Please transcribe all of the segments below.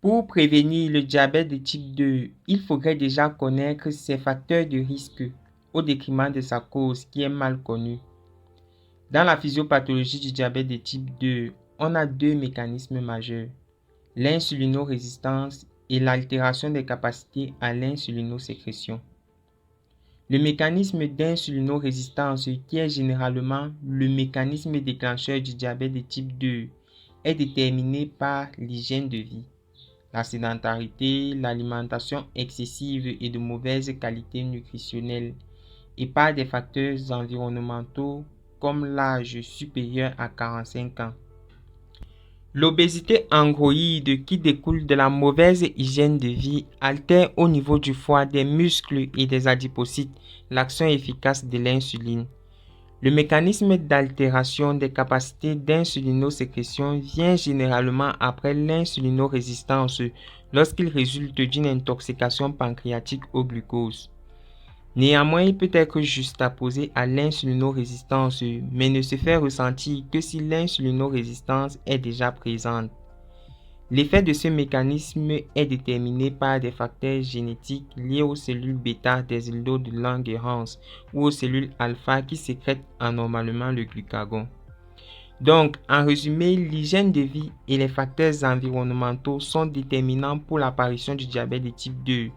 Pour prévenir le diabète de type 2, il faudrait déjà connaître ses facteurs de risque au détriment de sa cause qui est mal connue. Dans la physiopathologie du diabète de type 2, on a deux mécanismes majeurs, l'insulinorésistance et l'altération des capacités à l'insulinosécrétion. Le mécanisme d'insulinorésistance, qui est généralement le mécanisme déclencheur du diabète de type 2, est déterminé par l'hygiène de vie, la sédentarité, l'alimentation excessive et de mauvaise qualité nutritionnelle, et par des facteurs environnementaux comme l'âge supérieur à 45 ans. L'obésité androïde qui découle de la mauvaise hygiène de vie altère au niveau du foie, des muscles et des adipocytes l'action efficace de l'insuline. Le mécanisme d'altération des capacités d'insulinosécrétion vient généralement après l'insulinorésistance lorsqu'il résulte d'une intoxication pancréatique au glucose. Néanmoins, il peut être juxtaposé à l'insulinorésistance, mais ne se fait ressentir que si l'insulinorésistance est déjà présente. L'effet de ce mécanisme est déterminé par des facteurs génétiques liés aux cellules bêta des îlots de Langerhans ou aux cellules alpha qui sécrètent anormalement le glucagon. Donc, en résumé, l'hygiène de vie et les facteurs environnementaux sont déterminants pour l'apparition du diabète de type 2.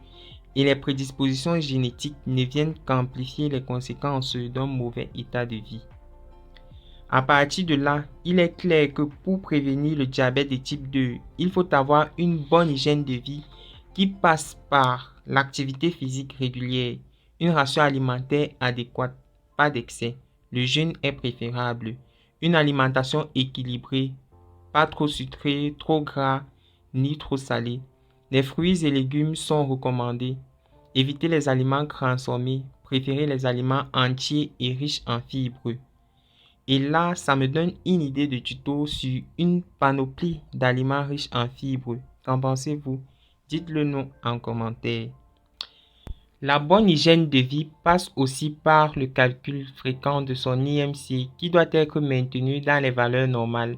Et les prédispositions génétiques ne viennent qu'amplifier les conséquences d'un mauvais état de vie. À partir de là, il est clair que pour prévenir le diabète de type 2, il faut avoir une bonne hygiène de vie qui passe par l'activité physique régulière, une ration alimentaire adéquate, pas d'excès, le jeûne est préférable, une alimentation équilibrée, pas trop sucrée, trop gras, ni trop salée. Les fruits et légumes sont recommandés. Évitez les aliments transformés. Préférez les aliments entiers et riches en fibres. Et là, ça me donne une idée de tuto sur une panoplie d'aliments riches en fibres. Qu'en pensez-vous? Dites-le nous en commentaire. La bonne hygiène de vie passe aussi par le calcul fréquent de son IMC qui doit être maintenu dans les valeurs normales,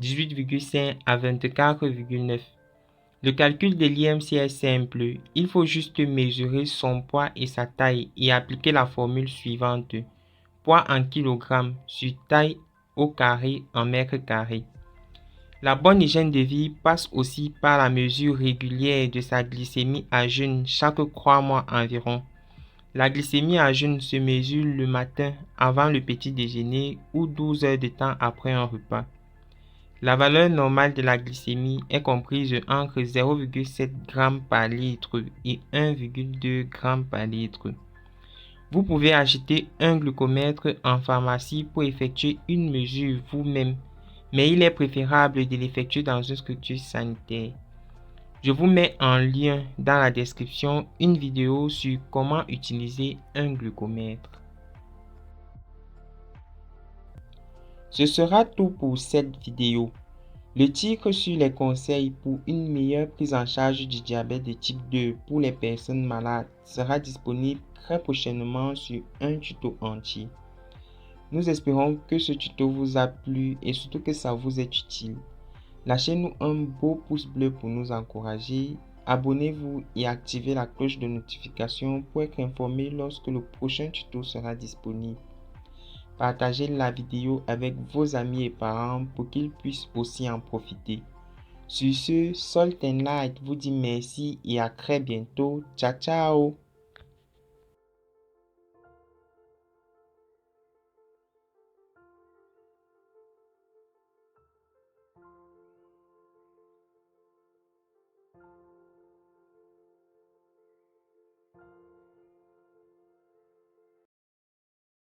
18,5 à 24,9. Le calcul de l'IMC est simple, il faut juste mesurer son poids et sa taille et appliquer la formule suivante. Poids en kilogrammes sur taille au carré en mètres carrés. La bonne hygiène de vie passe aussi par la mesure régulière de sa glycémie à jeûne chaque 3 mois environ. La glycémie à jeûne se mesure le matin avant le petit déjeuner ou 12 heures de temps après un repas. La valeur normale de la glycémie est comprise entre 0,7 g par litre et 1,2 g par litre. Vous pouvez acheter un glucomètre en pharmacie pour effectuer une mesure vous-même, mais il est préférable de l'effectuer dans une structure sanitaire. Je vous mets en lien dans la description une vidéo sur comment utiliser un glucomètre. Ce sera tout pour cette vidéo. Le titre sur les conseils pour une meilleure prise en charge du diabète de type 2 pour les personnes malades sera disponible très prochainement sur un tuto entier. Nous espérons que ce tuto vous a plu et surtout que ça vous est utile. Lâchez-nous un beau pouce bleu pour nous encourager. Abonnez-vous et activez la cloche de notification pour être informé lorsque le prochain tuto sera disponible. Partagez la vidéo avec vos amis et parents pour qu'ils puissent aussi en profiter. Sur ce, Salt and Light vous dit merci et à très bientôt. Ciao ciao!